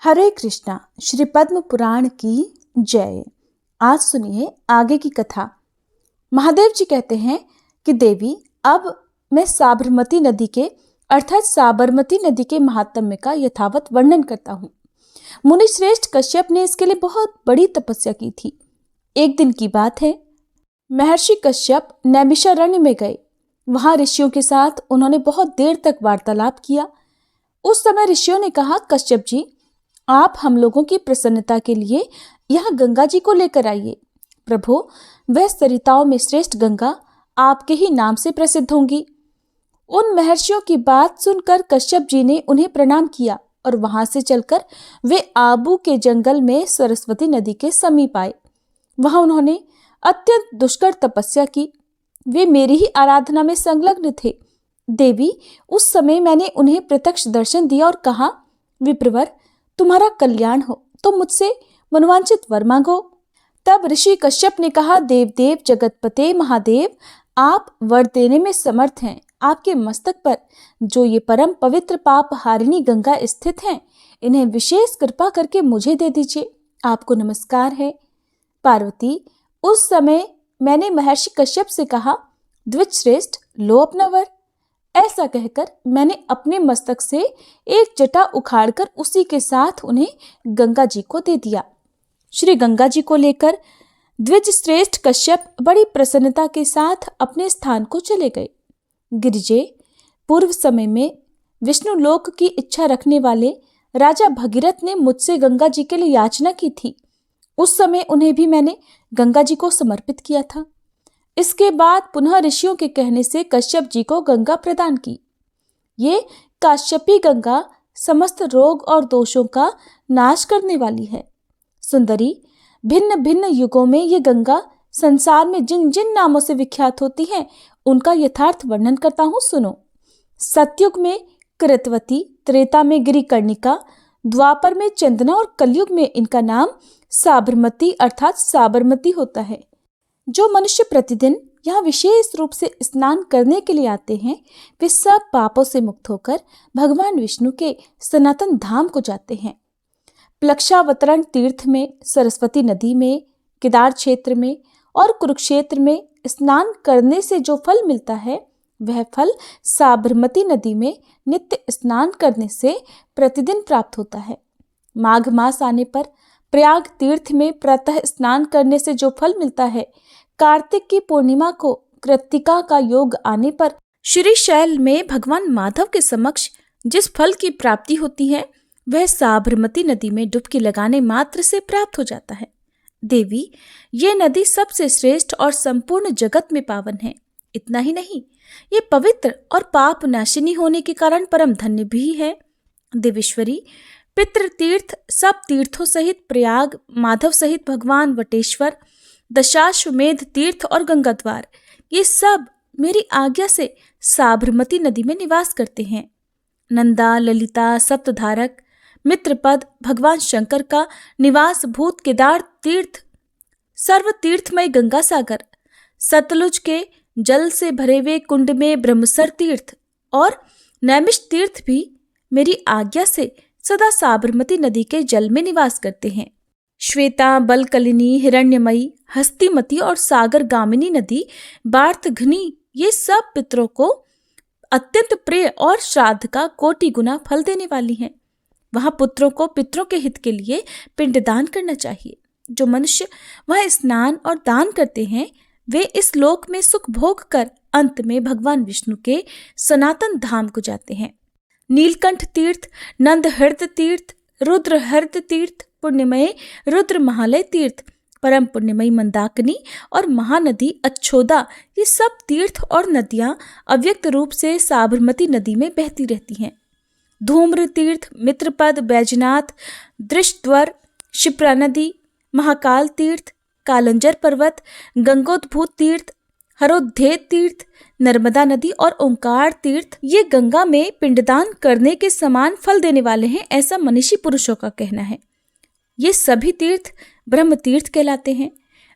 हरे कृष्णा। श्री पद्म पुराण की जय। आज सुनिए आगे की कथा। महादेव जी कहते हैं कि देवी, अब मैं साबरमती नदी के अर्थात साबरमती नदी के महात्म्य का यथावत वर्णन करता हूँ। मुनि श्रेष्ठ कश्यप ने इसके लिए बहुत बड़ी तपस्या की थी। एक दिन की बात है, महर्षि कश्यप नैमिषारण्य में गए। वहां ऋषियों के साथ उन्होंने बहुत देर तक वार्तालाप किया। उस समय ऋषियों ने कहा, कश्यप जी, आप हम लोगों की प्रसन्नता के लिए यहाँ गंगा जी को लेकर आइए। प्रभु, वह सरिताओं में श्रेष्ठ गंगा आपके ही नाम से प्रसिद्ध होंगी। उन महर्षियों की बात सुनकर कश्यप जी ने उन्हें प्रणाम किया और वहां से चलकर वे आबू के जंगल में सरस्वती नदी के समीप आए। वहां उन्होंने अत्यंत दुष्कर तपस्या की। वे मेरी ही आराधना में संलग्न थे। देवी, उस समय मैंने उन्हें प्रत्यक्ष दर्शन दिया और कहा, विप्रवर, तुम्हारा कल्याण हो तो मुझसे मनवांचित वर मांगो। तब ऋषि कश्यप ने कहा, देवदेव जगतपते महादेव, आप वर देने में समर्थ हैं। आपके मस्तक पर जो ये परम पवित्र पाप हारिणी गंगा स्थित हैं, इन्हें विशेष कृपा करके मुझे दे दीजिए। आपको नमस्कार है। पार्वती, उस समय मैंने महर्षि कश्यप से कहा, द्विज श्रेष्ठ, लो अपना वर। ऐसा कहकर मैंने अपने मस्तक से एक जटा उखाड़कर उसी के साथ उन्हें गंगा जी को दे दिया। श्री गंगा जी को लेकर द्विज श्रेष्ठ कश्यप बड़ी प्रसन्नता के साथ अपने स्थान को चले गए। गिरिजे, पूर्व समय में विष्णु लोक की इच्छा रखने वाले राजा भगीरथ ने मुझसे गंगा जी के लिए याचना की थी। उस समय उन्हें भी मैंने गंगा जी को समर्पित किया था। इसके बाद पुनः ऋषियों के कहने से कश्यप जी को गंगा प्रदान की। ये काश्यपी गंगा समस्त रोग और दोषों का नाश करने वाली है। सुंदरी, भिन्न भिन्न युगों में ये गंगा संसार में जिन जिन नामों से विख्यात होती है, उनका यथार्थ वर्णन करता हूँ, सुनो। सतयुग में कृतवती, त्रेता में गिरिकर्णिका, द्वापर में चंदना और कलयुग में इनका नाम साबरमती अर्थात साबरमती होता है। जो मनुष्य प्रतिदिन यहाँ विशेष रूप से स्नान करने के लिए आते हैं, वे सब पापों से मुक्त होकर भगवान विष्णु के सनातन धाम को जाते हैं। प्लक्षावतरण तीर्थ में, सरस्वती नदी में, केदार क्षेत्र में और कुरुक्षेत्र में स्नान करने से जो फल मिलता है, वह फल साबरमती नदी में नित्य स्नान करने से प्रतिदिन प्राप्त होता है। माघ मास आने पर प्रयाग तीर्थ में प्रातः स्नान करने से जो फल मिलता है, कार्तिक की पूर्णिमा को कृत्तिका का योग आने पर श्रीशैल में भगवान माधव के समक्ष जिस फल की प्राप्ति होती है, वह साबरमती नदी में डुबकी लगाने मात्र से प्राप्त हो जाता है। देवी, ये नदी सबसे श्रेष्ठ और संपूर्ण जगत में पावन है। इतना ही नहीं, ये पवित्र और पाप नाशिनी होने के कारण परम धन्य भी है। देवेश्वरी, पितृ तीर्थ सब तीर्थों सहित प्रयाग, माधव सहित भगवान वटेश्वर, दशाश्वमेध तीर्थ और गंगा द्वार, ये सब मेरी आज्ञा से साबरमती नदी में निवास करते हैं। नंदा, ललिता, सप्तधारक, मित्रपद, भगवान शंकर का निवास भूत केदार तीर्थ, सर्व तीर्थमय गंगा सागर, सतलुज के जल से भरे हुए कुंड में ब्रह्मसर तीर्थ और नैमिष तीर्थ भी मेरी आज्ञा से सदा साबरमती नदी के जल में निवास करते हैं। श्वेता, बलकलिनी, हिरण्यमयी, हस्तिमती और सागर गामिनी नदी, बार्थघनी, ये सब पितरों को अत्यंत प्रिय और श्राद्ध का कोटि गुना फल देने वाली हैं। वहां पुत्रों को पितरों के हित के लिए पिंडदान करना चाहिए। जो मनुष्य वहां स्नान और दान करते हैं, वे इस लोक में सुख भोग कर अंत में भगवान विष्णु के सनातन धाम को जाते हैं। नीलकंठ तीर्थ, नंद हृद तीर्थ, रुद्र हृद तीर्थ, पुण्यमय रुद्र महालय तीर्थ, परम पुण्यमयी मंदाकिनी और महानदी अच्छोदा, ये सब तीर्थ और नदियां अव्यक्त रूप से साबरमती नदी में बहती रहती हैं। धूम्र तीर्थ, मित्रपद, बैजनाथ, दृष्टद्वर, शिप्रा नदी, महाकाल तीर्थ, कालंजर पर्वत, गंगोद्भूत तीर्थ, हरोद्धेत तीर्थ, नर्मदा नदी और ओंकार तीर्थ, ये गंगा में पिंडदान करने के समान फल देने वाले हैं, ऐसा मनीषी पुरुषों का कहना है। ये सभी तीर्थ ब्रह्म तीर्थ कहलाते हैं।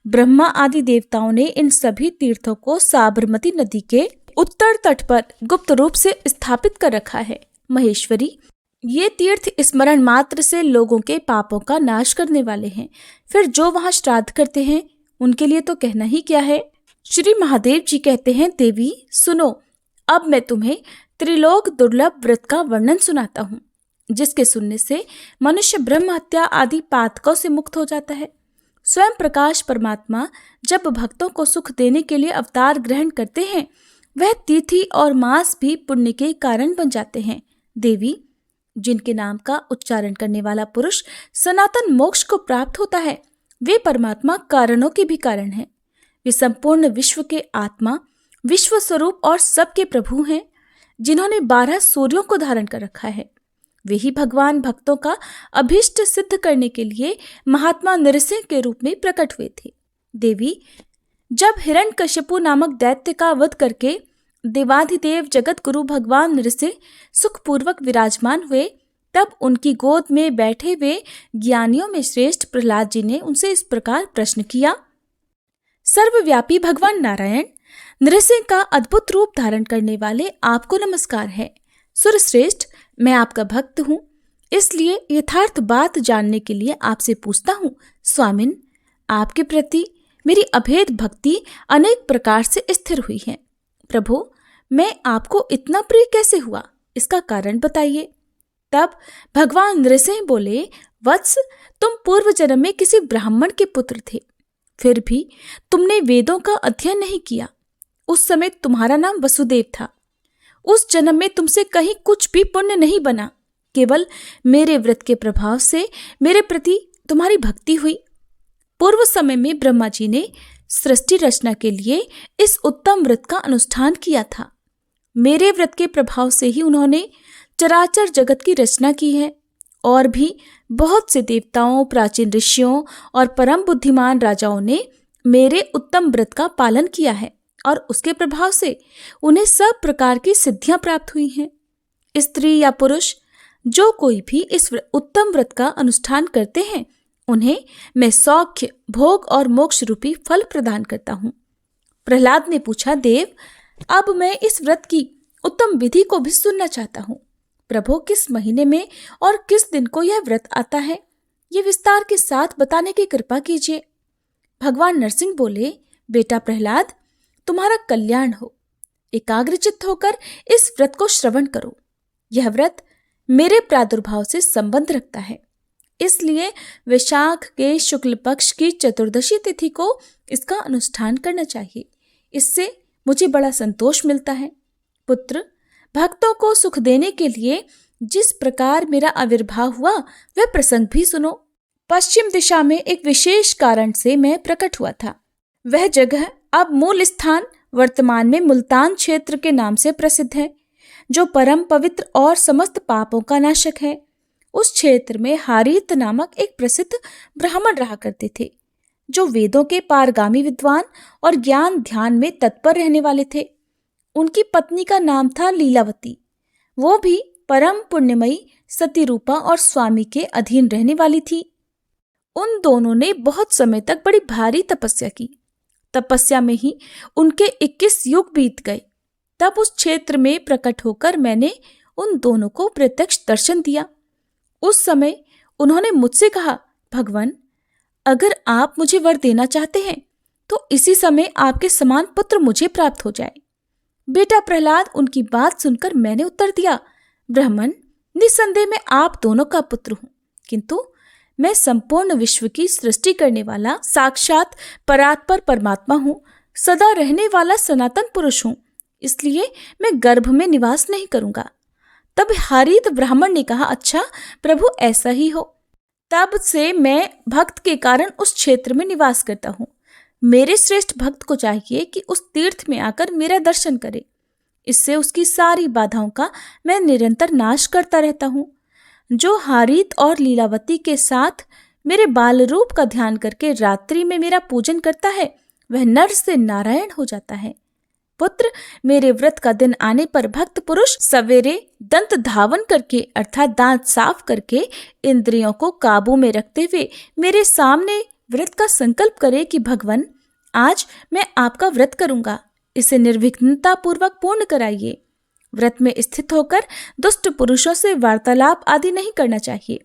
ब्रह्मा आदि देवताओं ने इन सभी तीर्थों को साबरमती नदी के उत्तर तट पर गुप्त रूप से स्थापित कर रखा है। महेश्वरी, ये तीर्थ स्मरण मात्र से लोगों के पापों का नाश करने वाले हैं। फिर जो वहां श्राद्ध करते हैं उनके लिए तो कहना ही क्या है। श्री महादेव जी कहते हैं, देवी सुनो, अब मैं तुम्हें त्रिलोक दुर्लभ व्रत का वर्णन सुनाता हूँ, जिसके सुनने से मनुष्य ब्रह्म हत्या आदि पातकों से मुक्त हो जाता है। स्वयं प्रकाश परमात्मा जब भक्तों को सुख देने के लिए अवतार ग्रहण करते हैं, वह तिथि और मास भी पुण्य के कारण बन जाते हैं। देवी, जिनके नाम का उच्चारण करने वाला पुरुष सनातन मोक्ष को प्राप्त होता है, वे परमात्मा कारणों के भी कारण हैं। वे संपूर्ण विश्व के आत्मा, विश्व स्वरूप और सबके प्रभु हैं, जिन्होंने 12 सूर्यों को धारण कर रखा है। वे ही भगवान भक्तों का अभीष्ट सिद्ध करने के लिए महात्मा नरसिंह के रूप में प्रकट हुए थे। देवी, जब हिरण्यकशिपु नामक दैत्य का वध करके देवाधिदेव जगत गुरु भगवान नरसिंह सुखपूर्वक विराजमान हुए, तब उनकी गोद में बैठे हुए ज्ञानियों में श्रेष्ठ प्रहलाद जी ने उनसे इस प्रकार प्रश्न किया। सर्वव्यापी भगवान नारायण, नरसिंह का अद्भुत रूप धारण करने वाले आपको नमस्कार है। सुरश्रेष्ठ, मैं आपका भक्त हूँ, इसलिए यथार्थ बात जानने के लिए आपसे पूछता हूँ। स्वामिन, आपके प्रति मेरी अभेद भक्ति अनेक प्रकार से स्थिर हुई है। प्रभु, मैं आपको इतना प्रिय कैसे हुआ, इसका कारण बताइए। तब भगवान नरसिंह बोले, वत्स, तुम पूर्व जन्म में किसी ब्राह्मण के पुत्र थे, फिर भी तुमने वेदों का अध्ययन नहीं किया। उस समय तुम्हारा नाम वसुदेव था। उस जन्म में तुमसे कहीं कुछ भी पुण्य नहीं बना, केवल मेरे व्रत के प्रभाव से मेरे प्रति तुम्हारी भक्ति हुई। पूर्व समय में ब्रह्मा जी ने सृष्टि रचना के लिए इस उत्तम व्रत का अनुष्ठान किया था। मेरे व्रत के प्रभाव से ही उन्होंने चराचर जगत की रचना की है। और भी बहुत से देवताओं, प्राचीन ऋषियों और परम बुद्धिमान राजाओं ने मेरे उत्तम व्रत का पालन किया है, और उसके प्रभाव से उन्हें सब प्रकार की सिद्धियां प्राप्त हुई हैं। स्त्री या पुरुष, जो कोई भी इस उत्तम व्रत का अनुष्ठान करते हैं, उन्हें मैं सौख्य, भोग और मोक्ष रूपी फल प्रदान करता हूँ। प्रहलाद ने पूछा, देव, अब मैं इस व्रत की उत्तम विधि को भी सुनना चाहता हूँ। प्रभु, किस महीने में और किस दिन को यह व्रत आता है, ये विस्तार के साथ बताने की कृपा कीजिए। भगवान नरसिंह बोले, बेटा प्रहलाद, तुम्हारा कल्याण हो। एकाग्रचित्त होकर इस व्रत को श्रवण करो। यह व्रत मेरे प्रादुर्भाव से संबंध रखता है, इसलिए वैशाख के शुक्ल पक्ष की चतुर्दशी तिथि को इसका अनुष्ठान करना चाहिए। इससे मुझे बड़ा संतोष मिलता है। पुत्र, भक्तों को सुख देने के लिए जिस प्रकार मेरा आविर्भाव हुआ, वह प्रसंग भी सुनो। पश्चिम दिशा में एक विशेष कारण से मैं प्रकट हुआ था। वह जगह अब मूल स्थान वर्तमान में मुल्तान क्षेत्र के नाम से प्रसिद्ध है, जो परम पवित्र और समस्त पापों का नाशक है। उस क्षेत्र में हारीत नामक एक प्रसिद्ध ब्राह्मण रहा करते थे, जो वेदों के पारगामी विद्वान और ज्ञान ध्यान में तत्पर रहने वाले थे। उनकी पत्नी का नाम था लीलावती। वो भी परम पुण्यमयी सतीरूपा और स्वामी के अधीन रहने वाली थी। उन दोनों ने बहुत समय तक बड़ी भारी तपस्या की। तपस्या में ही उनके 21 युग बीत गए। तब उस क्षेत्र में प्रकट होकर मैंने उन दोनों को प्रत्यक्ष दर्शन दिया। उस समय उन्होंने मुझसे कहा, भगवान, अगर आप मुझे वर देना चाहते हैं तो इसी समय आपके समान पुत्र मुझे प्राप्त हो जाए। बेटा प्रहलाद, उनकी बात सुनकर मैंने उत्तर दिया, ब्राह्मण, निस्संदेह मैं आप दोनों का पुत्र हूं, किंतु मैं संपूर्ण विश्व की सृष्टि करने वाला साक्षात परात्पर परमात्मा हूं, सदा रहने वाला सनातन पुरुष हूं, इसलिए मैं गर्भ में निवास नहीं करूंगा। तब हारीत ब्राह्मण ने कहा, अच्छा प्रभु, ऐसा ही हो। तब से मैं भक्त के कारण उस क्षेत्र में निवास करता हूँ। मेरे श्रेष्ठ भक्त को चाहिए कि उस तीर्थ में आकर मेरा दर्शन करे। इससे उसकी सारी बाधाओं का मैं निरंतर नाश करता रहता हूँ। जो हारीत और लीलावती के साथ मेरे बाल रूप का ध्यान करके रात्रि में मेरा पूजन करता है, वह नर से नारायण हो जाता है। पुत्र, मेरे व्रत का दिन आने पर भक्त पुरुष सवेरे दंत धावन करके अर्थात दांत साफ करके इंद्रियों को काबू में रखते हुए मेरे सामने व्रत का संकल्प करे कि भगवान, आज मैं आपका व्रत करूंगा, इसे निर्विघ्नता पूर्वक पूर्ण कराइए। व्रत में स्थित होकर दुष्ट पुरुषों से वार्तालाप आदि नहीं करना चाहिए।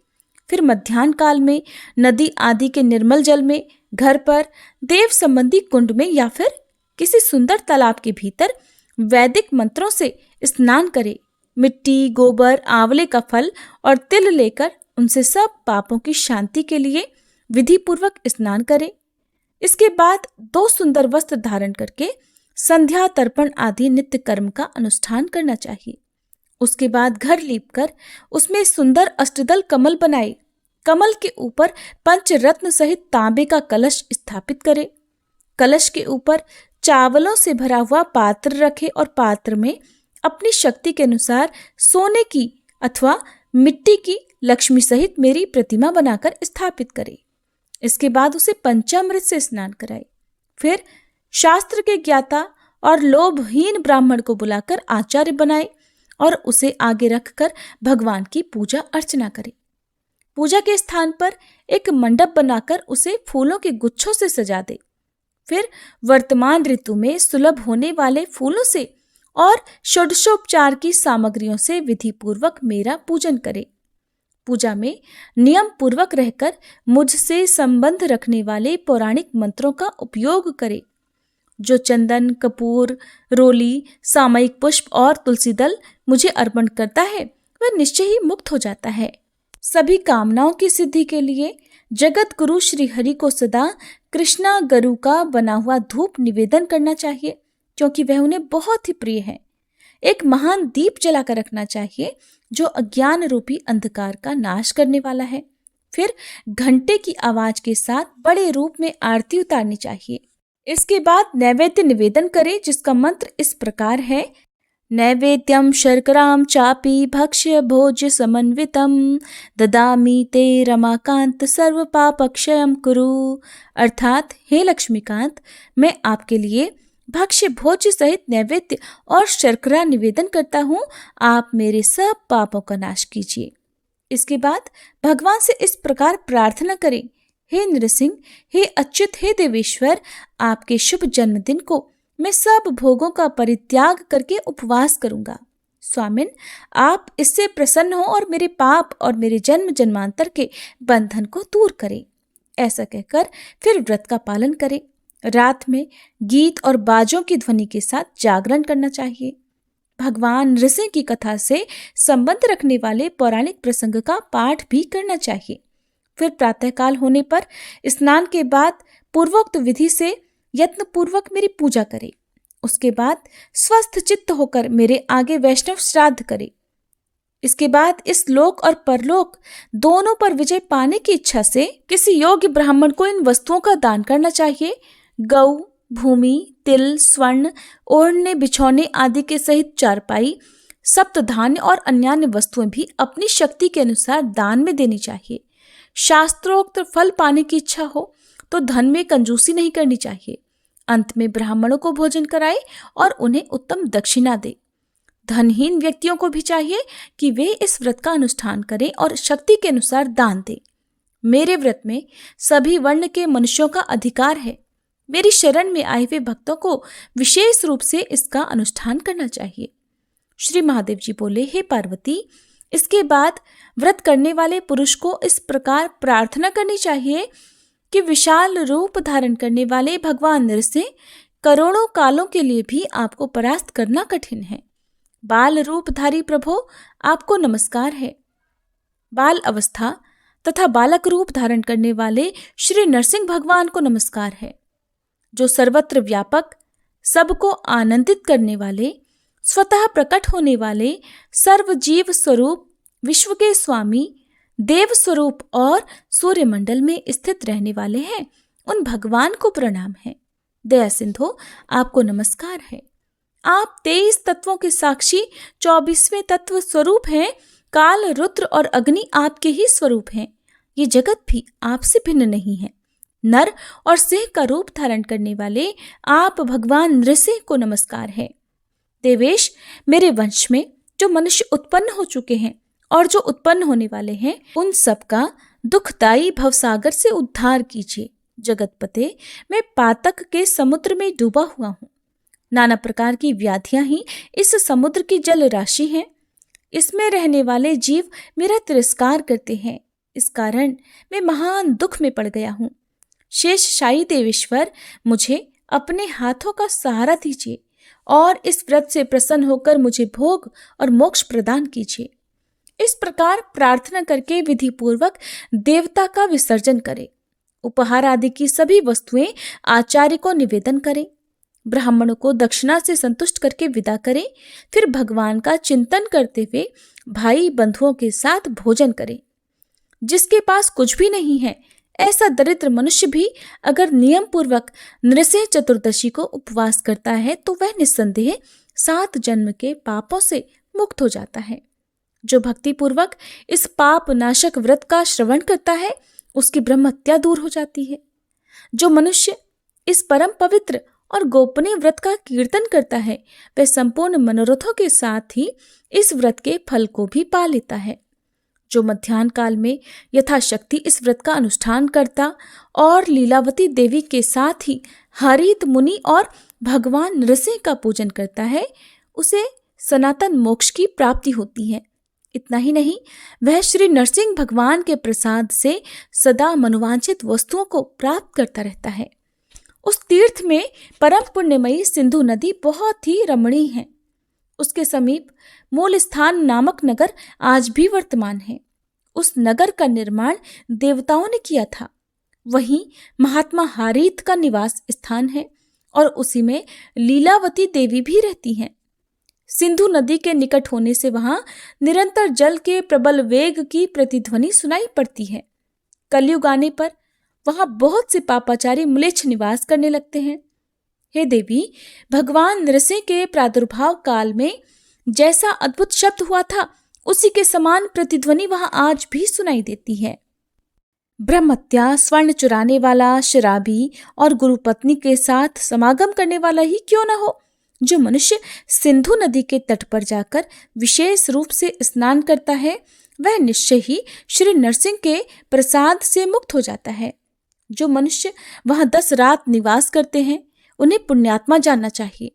फिर मध्याह्न काल में नदी आदि के निर्मल जल में, घर पर, देव संबंधी कुंड में या फिर किसी सुंदर तालाब के भीतर वैदिक मंत्रों से स्नान करे। मिट्टी, गोबर, आंवले का फल और तिल लेकर उनसे सब पापों की शांति के लिए विधि पूर्वक स्नान करे। इसके बाद 2 सुंदर वस्त्र धारण करके संध्या, तर्पण आदि नित्य कर्म का अनुष्ठान करना चाहिए। उसके बाद घर लीपकर उसमें सुंदर अष्टदल कमल बनाए। कमल के ऊपर पंचरत्न सहित तांबे का कलश स्थापित करे। कलश के ऊपर चावलों से भरा हुआ पात्र रखे और पात्र में अपनी शक्ति के अनुसार सोने की अथवा मिट्टी की लक्ष्मी सहित मेरी प्रतिमा बनाकर स्थापित करे। इसके बाद उसे पंचामृत से स्नान कराए। फिर शास्त्र के ज्ञाता और लोभहीन ब्राह्मण को बुलाकर आचार्य बनाए और उसे आगे रखकर भगवान की पूजा अर्चना करे। पूजा के स्थान पर एक मंडप बनाकर उसे फूलों के गुच्छों से सजा दे। फिर वर्तमान ऋतु में सुलभ होने वाले फूलों से और षोडशोपचार की सामग्रियों से विधि पूर्वक मेरा पूजन करे। पूजा में नियम पूर्वक रहकर मुझसे संबंध रखने वाले पौराणिक मंत्रों का उपयोग करे। जो चंदन, कपूर, रोली, सामयिक पुष्प और तुलसी दल मुझे अर्पण करता है वह निश्चय ही मुक्त हो जाता है। सभी कामनाओं की सिद्धि के लिए जगत गुरु श्री हरि को सदा कृष्णा गरु का बना हुआ धूप निवेदन करना चाहिए, क्योंकि वह उन्हें बहुत ही प्रिय है। एक महान दीप जलाकर रखना चाहिए जो अज्ञान रूपी अंधकार का नाश करने वाला है। फिर घंटे की आवाज के साथ बड़े रूप में आरती उतारनी चाहिए। इसके बाद नैवेद्य निवेदन करें, जिसका मंत्र इस प्रकार है: नैवेद्यम शर्कराम चापी भक्ष्य भोज्य समन्वितम ददामि ते रमाकांत सर्व पापक्षयम कुरु। अर्थात हे लक्ष्मीकांत, मैं आपके लिए भक्ष्य भोज्य सहित नैवेद्य और शर्करा निवेदन करता हूँ, आप मेरे सब पापों का नाश कीजिए। इसके बाद भगवान से इस प्रकार प्रार्थना करें: हे नृसिंह, हे अच्युत, हे देवेश्वर, आपके शुभ जन्मदिन को मैं सब भोगों का परित्याग करके उपवास करूंगा। स्वामिन, आप इससे प्रसन्न हो और मेरे पाप और मेरे जन्म जन्मांतर के बंधन को दूर करें। ऐसा कहकर फिर व्रत का पालन करें। रात में गीत और बाजों की ध्वनि के साथ जागरण करना चाहिए। भगवान नृसिंह की कथा से संबंध रखने वाले पौराणिक प्रसंग का पाठ भी करना चाहिए। फिर प्रातःकाल होने पर स्नान के बाद पूर्वोक्त विधि से यत्न पूर्वक मेरी पूजा करे। उसके बाद स्वस्थ चित्त होकर मेरे आगे वैष्णव श्राद्ध करे। इसके बाद इस लोक और परलोक दोनों पर विजय पाने की इच्छा से किसी योग्य ब्राह्मण को इन वस्तुओं का दान करना चाहिए। गौ, भूमि, तिल, स्वर्ण, ओढ़ने बिछौने आदि के सहित चारपाई, सप्तधान्य और अन्य वस्तुएं भी अपनी शक्ति के अनुसार दान में देनी चाहिए। शास्त्रोक्त फल पाने की इच्छा हो तो धन में कंजूसी नहीं करनी चाहिए। अंत में ब्राह्मणों को भोजन कराए और उन्हें उत्तम दक्षिणा दे। धनहीन व्यक्तियों को भी चाहिए कि वे इस व्रत का अनुष्ठान करें और शक्ति के अनुसार दान दें। मेरे व्रत में सभी वर्ण के मनुष्यों का अधिकार है। मेरी शरण में आए हुए भक्तों को विशेष रूप से इसका अनुष्ठान करना चाहिए। श्री महादेव जी बोले, हे पार्वती, इसके बाद व्रत करने वाले पुरुष को इस प्रकार प्रार्थना करनी चाहिए कि विशाल रूप धारण करने वाले भगवान नृसिंह करोड़ों कालों के लिए भी आपको परास्त करना कठिन है। बाल रूपधारी प्रभो, आपको नमस्कार है। बाल अवस्था तथा बालक रूप धारण करने वाले श्री नरसिंह भगवान को नमस्कार है। जो सर्वत्र व्यापक, सबको आनंदित करने वाले, स्वतः प्रकट होने वाले, सर्वजीव स्वरूप, विश्व के स्वामी, देव स्वरूप और सूर्यमंडल में स्थित रहने वाले हैं, उन भगवान को प्रणाम है। दया सिंधु, आपको नमस्कार है। आप 23 तत्वों के साक्षी 24वें तत्व स्वरूप हैं। काल, रुद्र और अग्नि आपके ही स्वरूप हैं। ये जगत भी आपसे भिन्न नहीं है। नर और सिंह का रूप धारण करने वाले आप भगवान नृसिंह को नमस्कार है। देवेश, मेरे वंश में जो मनुष्य उत्पन्न हो चुके हैं और जो उत्पन्न होने वाले हैं, उन सबका दुखदायी भवसागर से उद्धार कीजिए। जगतपते, मैं पातक के समुद्र में डूबा हुआ हूँ। नाना प्रकार की व्याधियां ही इस समुद्र की जल राशि हैं। इसमें रहने वाले जीव मेरा तिरस्कार करते हैं। इस कारण मैं महान दुख में पड़ गया हूँ। शेषशायी देवेश्वर, मुझे अपने हाथों का सहारा दीजिए और इस व्रत से प्रसन्न होकर मुझे भोग और मोक्ष प्रदान कीजिए। इस प्रकार प्रार्थना करके विधि पूर्वक देवता का विसर्जन करें। उपहार आदि की सभी वस्तुएं आचार्य को निवेदन करें। ब्राह्मणों को दक्षिणा से संतुष्ट करके विदा करें। फिर भगवान का चिंतन करते हुए भाई बंधुओं के साथ भोजन करें। जिसके पास कुछ भी नहीं है, ऐसा दरिद्र मनुष्य भी अगर नियम पूर्वक नृसिंह चतुर्दशी को उपवास करता है तो वह निस्संदेह 7 जन्म के पापों से मुक्त हो जाता है। जो भक्ति पूर्वक इस पाप नाशक व्रत का श्रवण करता है, उसकी ब्रह्म हत्या दूर हो जाती है। जो मनुष्य इस परम पवित्र और गोपनीय व्रत का कीर्तन करता है, वह संपूर्ण मनोरथों के साथ ही इस व्रत के फल को भी पा लेता है। जो मध्याह्न काल में यथाशक्ति इस व्रत का अनुष्ठान करता और लीलावती देवी के साथ ही हरित मुनि और भगवान नृसिंह का पूजन करता है, उसे सनातन मोक्ष की प्राप्ति होती है। इतना ही नहीं, वह श्री नरसिंह भगवान के प्रसाद से सदा मनोवांछित वस्तुओं को प्राप्त करता रहता है। उस तीर्थ में परम पुण्यमयी सिंधु नदी बहुत ही रमणीय है। उसके समीप मूल स्थान नामक नगर आज भी वर्तमान है। उस नगर का निर्माण देवताओं ने किया था। वहीं महात्मा हारीत का निवास स्थान है और उसी में लीलावती देवी भी रहती हैं। सिंधु नदी के निकट होने से वहां निरंतर जल के प्रबल वेग की प्रतिध्वनि सुनाई पड़ती है। कलयुग आने पर वहां बहुत से पापाचारी म्लेच्छ निवास करने लगते हैं। हे देवी, भगवान नृसिंह के प्रादुर्भाव काल में जैसा अद्भुत शब्द हुआ था, उसी के समान प्रतिध्वनि वहां आज भी सुनाई देती है। ब्रह्मत्या, स्वर्ण चुराने वाला, शराबी और गुरुपत्नी के साथ समागम करने वाला ही क्यों न हो, जो मनुष्य सिंधु नदी के तट पर जाकर विशेष रूप से स्नान करता है, वह निश्चय ही श्री नरसिंह के प्रसाद से मुक्त हो जाता है। जो मनुष्य वहां 10 रात निवास करते हैं, उन्हें पुण्यात्मा जानना चाहिए।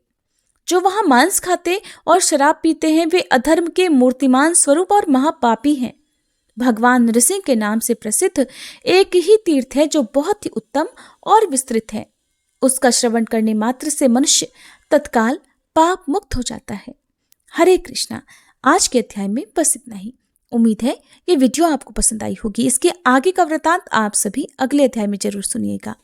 जो वहां मांस खाते और शराब पीते हैं, वे अधर्म के मूर्तिमान स्वरूप और महापापी हैं। भगवान नृसिंह के नाम से प्रसिद्ध एक ही तीर्थ है जो बहुत ही उत्तम और विस्तृत है। उसका श्रवण करने मात्र से मनुष्य तत्काल पाप मुक्त हो जाता है। हरे कृष्णा। आज के अध्याय में बस इतना ही। उम्मीद है ये वीडियो आपको पसंद आई होगी। इसके आगे का वृतांत आप सभी अगले अध्याय में जरूर सुनिएगा।